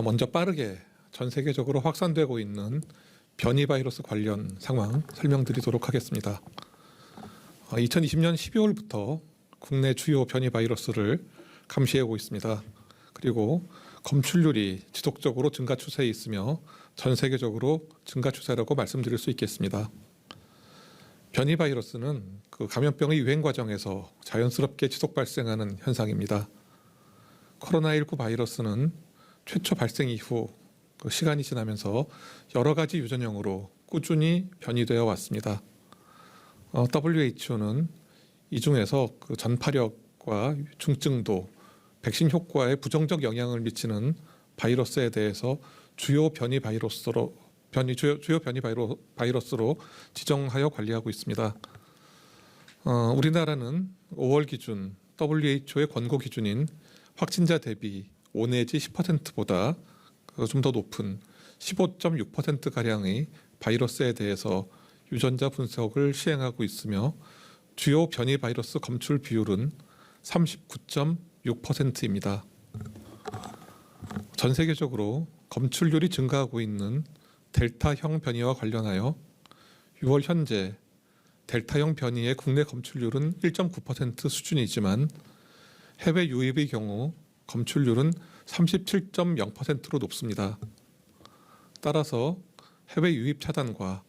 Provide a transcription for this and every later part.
먼저 빠르게 전 세계적으로 확산되고 있는 변이 바이러스 관련 상황 설명드리도록 하겠습니다. 2020년 12월부터 국내 주요 변이 바이러스를 감시하고 있습니다. 그리고 검출률이 지속적으로 증가 추세에 있으며 전 세계적으로 증가 추세라고 말씀드릴 수 있겠습니다. 변이 바이러스는 그 감염병의 유행 과정에서 자연스럽게 지속 발생하는 현상입니다. 코로나19 바이러스는 최초 발생 이후 그 시간이 지나면서 여러 가지 유전형으로 꾸준히 변이되어 왔습니다. WHO는 이 중에서 그 전파력과 중증도, 백신 효과에 부정적 영향을 미치는 바이러스에 대해서 주요 변이 바이러스로 지정하여 관리하고 있습니다. 우리나라는 5월 기준 WHO의 권고 기준인 확진자 대비 5 내지 10%보다 좀 더 높은 15.6%가량의 바이러스에 대해서 유전자 분석을 시행하고 있으며 주요 변이 바이러스 검출 비율은 39.6%입니다. 전 세계적으로 검출률이 증가하고 있는 델타형 변이와 관련하여 6월 현재 델타형 변이의 국내 검출률은 1.9% 수준이지만 해외 유입의 경우 검출률은 37.0%로 높습니다. 따라서 해외 유입 차단과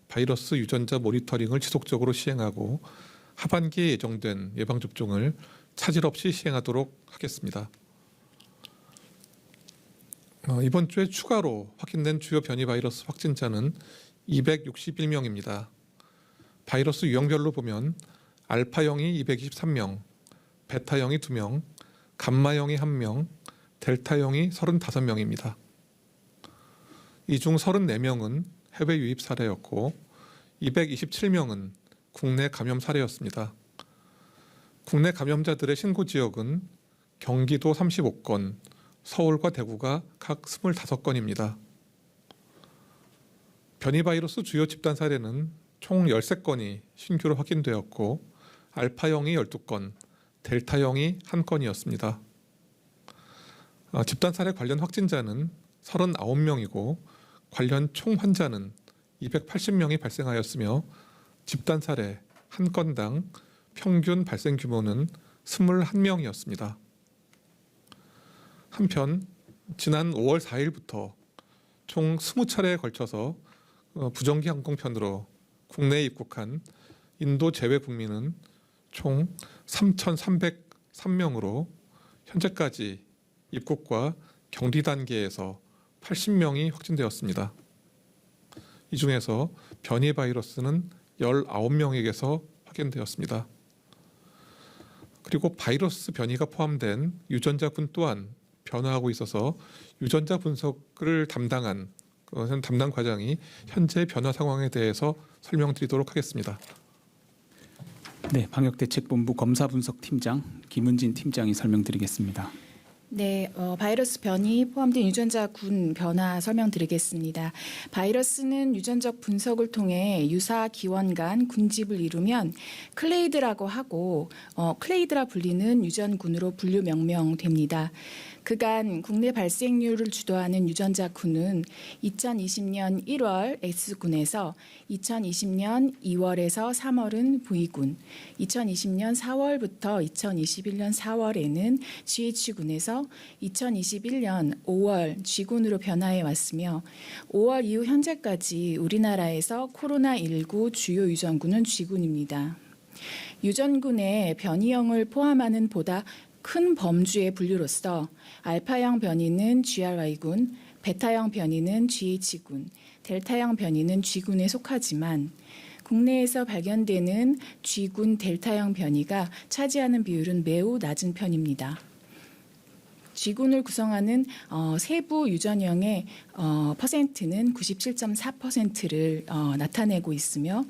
바이러스 유전자 모니터링을 지속적으로 시행하고 하반기에 예정된 예방접종을 차질 없이 시행하도록 하겠습니다. 이번 주에 추가로 확인된 주요 변이 바이러스 확진자는 261명입니다. 바이러스 유형별로 보면 알파형이 223명, 베타형이 2명, 감마형이 1명, 델타형이 35명입니다. 이 중 34명은 해외 유입 사례였고 227명은 국내 감염 사례였습니다. 국내 감염자들의 신고 지역은 경기도 35건, 서울과 대구가 각 25건입니다. 변이 바이러스 주요 집단 사례는 총 13건이 신규로 확인되었고 알파형이 12건, 델타형이 1건이었습니다. 집단 사례 관련 확진자는 39명이고 관련 총 환자는 280명이 발생하였으며 집단 사례 1건당 평균 발생 규모는 21명이었습니다. 한편 지난 5월 4일부터 총 20차례에 걸쳐서 부정기 항공편으로 국내에 입국한 인도 제외 국민은 총 3,303명으로 현재까지 입국과 격리 단계에서 80명이 확진되었습니다. 이 중에서 변이 바이러스는 19명에게서 확인되었습니다. 그리고 바이러스 변이가 포함된 유전자군 또한 변화하고 있어서 유전자 분석을 담당 과장이 현재 변화 상황에 대해서 설명드리도록 하겠습니다. 네, 방역대책본부 검사분석팀장 김은진 팀장이 설명드리겠습니다. 네, 바이러스 변이 포함된 유전자군 변화 설명드리겠습니다. 바이러스는 유전적 분석을 통해 유사 기원 간 군집을 이루면 클레이드라고 하고 클레이드라 불리는 유전군으로 분류 명명됩니다. 그간 국내 발생률을 주도하는 유전자군은 2020년 1월 S군에서 2020년 2월에서 3월은 V군, 2020년 4월부터 2021년 4월에는 GH군에서 2021년 5월 G군으로 변화해 왔으며 5월 이후 현재까지 우리나라에서 코로나19 주요 유전군은 G군입니다. 유전군의 변이형을 포함하는 보다 큰 범주의 분류로서 알파형 변이는 GRY군, 베타형 변이는 GH군, 델타형 변이는 G군에 속하지만 국내에서 발견되는 G군 델타형 변이가 차지하는 비율은 매우 낮은 편입니다. G군을 구성하는 세부 유전형의 퍼센트는 97.4%를 나타내고 있으며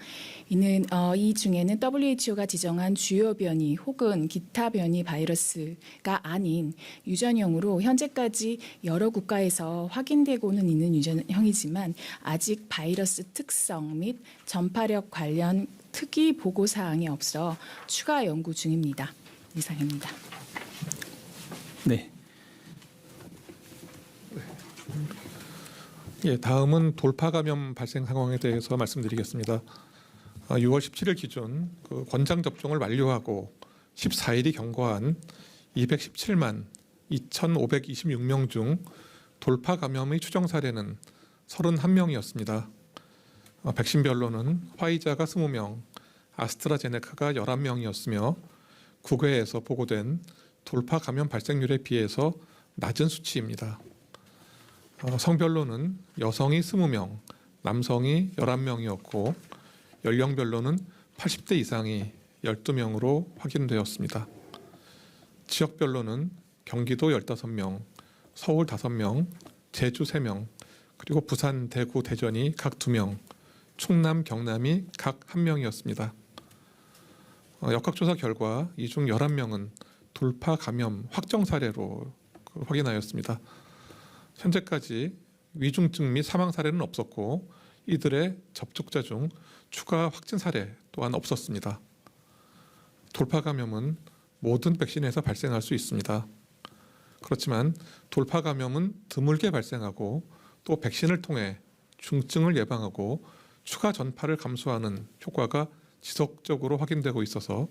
이는 이 중에는 WHO가 지정한 주요 변이 혹은 기타 변이 바이러스가 아닌 유전형으로 현재까지 여러 국가에서 확인되고는 있는 유전형이지만 아직 바이러스 특성 및 전파력 관련 특이 보고 사항이 없어 추가 연구 중입니다. 이상입니다. 네. 예, 다음은 돌파 감염 발생 상황에 대해서 말씀드리겠습니다. 6월 17일 기준 그 권장 접종을 완료하고 14일이 경과한 217만 2,526명 중 돌파 감염의 추정 사례는 31명이었습니다. 백신별로는 화이자가 20명, 아스트라제네카가 11명이었으며 국외에서 보고된 돌파 감염 발생률에 비해서 낮은 수치입니다. 성별로는 여성이 20명, 남성이 11명이었고 연령별로는 80대 이상이 12명으로 확인되었습니다. 지역별로는 경기도 15명, 서울 5명, 제주 3명, 그리고 부산, 대구, 대전이 각 2명, 충남, 경남이 각 1명이었습니다. 역학조사 결과 이 중 11명은 돌파 감염 확정 사례로 확인하였습니다. 현재까지 위중증 및 사망 사례는 없었고 이들의 접촉자 중 추가 확진 사례 또한 없었습니다. 돌파 감염은 모든 백신에서 발생할 수 있습니다. 그렇지만 돌파 감염은 드물게 발생하고 또 백신을 통해 중증을 예방하고 추가 전파를 감소하는 효과가 지속적으로 확인되고 있어서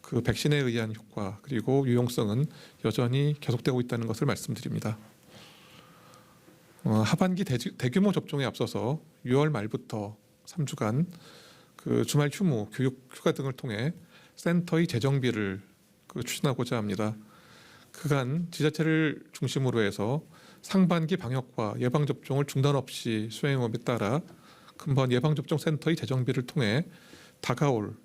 그 백신에 의한 효과 그리고 유용성은 여전히 계속되고 있다는 것을 말씀드립니다. 하반기 대규모 접종에 앞서서 6월 말부터 3주간 그 주말 휴무, 교육 휴가 등을 통해 센터의 재정비를 추진하고자 합니다. 그간 지자체를 중심으로 해서 상반기 방역과 예방 접종을 중단 없이 수행함에 따라 근본 예방 접종 센터의 재정비를 통해 다가올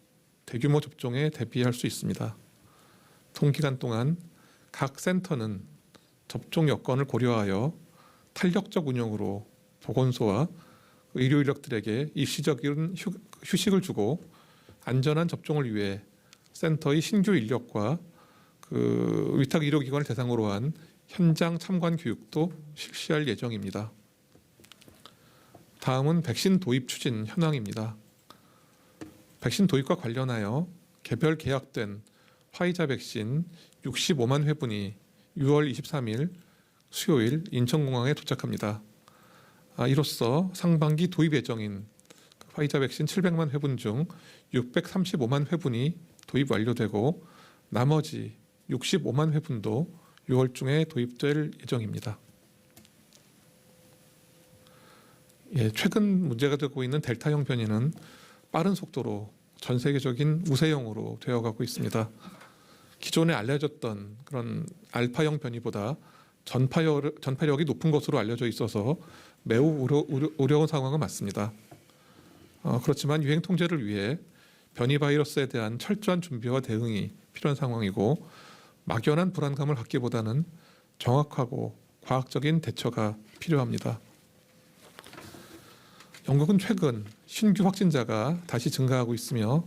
대규모 접종에 대비할 수 있습니다. 동기간 동안 각 센터는 접종 여건을 고려하여 탄력적 운영으로 보건소와 의료 인력들에게 일시적인 휴식을 주고 안전한 접종을 위해 센터의 신규 인력과 그 위탁 의료기관을 대상으로 한 현장 참관 교육도 실시할 예정입니다. 다음은 백신 도입 추진 현황입니다. 백신 도입과 관련하여 개별 계약된 화이자 백신 65만 회분이 6월 23일 수요일 인천공항에 도착합니다. 이로써 상반기 도입 예정인 화이자 백신 700만 회분 중 635만 회분이 도입 완료되고 나머지 65만 회분도 6월 중에 도입될 예정입니다. 예, 최근 문제가 되고 있는 델타형 변이는 빠른 속도로 전 세계적인 우세형으로 되어가고 있습니다. 기존에 알려졌던 그런 알파형 변이보다 전파력이 높은 것으로 알려져 있어서 매우 어려운 상황은 맞습니다. 그렇지만 유행 통제를 위해 변이 바이러스에 대한 철저한 준비와 대응이 필요한 상황이고 막연한 불안감을 갖기보다는 정확하고 과학적인 대처가 필요합니다. 영국은 최근 신규 확진자가 다시 증가하고 있으며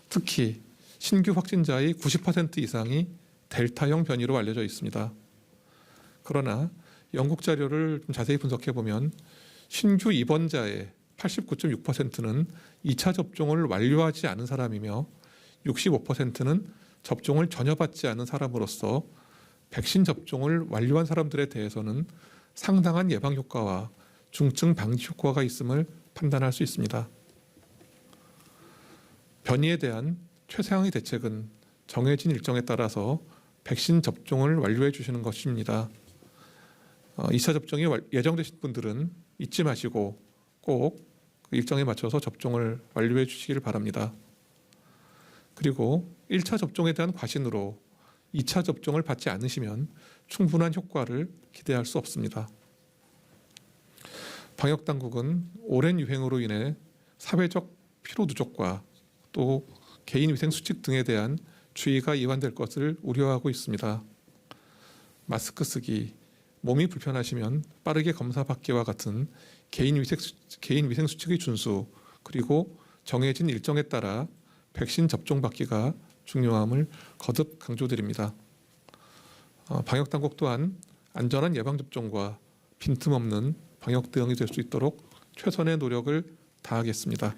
특히 신규 확진자의 90% 이상이 델타형 변이로 알려져 있습니다. 그러나 영국 자료를 좀 자세히 분석해 보면 신규 입원자의 89.6%는 2차 접종을 완료하지 않은 사람이며 65%는 접종을 전혀 받지 않은 사람으로서 백신 접종을 완료한 사람들에 대해서는 상당한 예방 효과와 중증 방지 효과가 있음을 판단할 수 있습니다. 변이에 대한 최상의 대책은 정해진 일정에 따라서 백신 접종을 완료해 주시는 것입니다. 2차 접종이 예정되신 분들은 잊지 마시고 꼭 일정에 맞춰서 접종을 완료해 주시길 바랍니다. 그리고 1차 접종에 대한 과신으로 2차 접종을 받지 않으시면 충분한 효과를 기대할 수 없습니다. 방역당국은 오랜 유행으로 인해 사회적 피로 누적과 또 개인위생 수칙 등에 대한 주의가 이완될 것을 우려하고 있습니다. 마스크 쓰기, 몸이 불편하시면 빠르게 검사받기와 같은 개인위생 수칙의 준수, 그리고 정해진 일정에 따라 백신 접종 받기가 중요함을 거듭 강조드립니다. 방역당국 또한 안전한 예방접종과 빈틈없는 방역 대응이 될 수 있도록 최선의 노력을 다하겠습니다.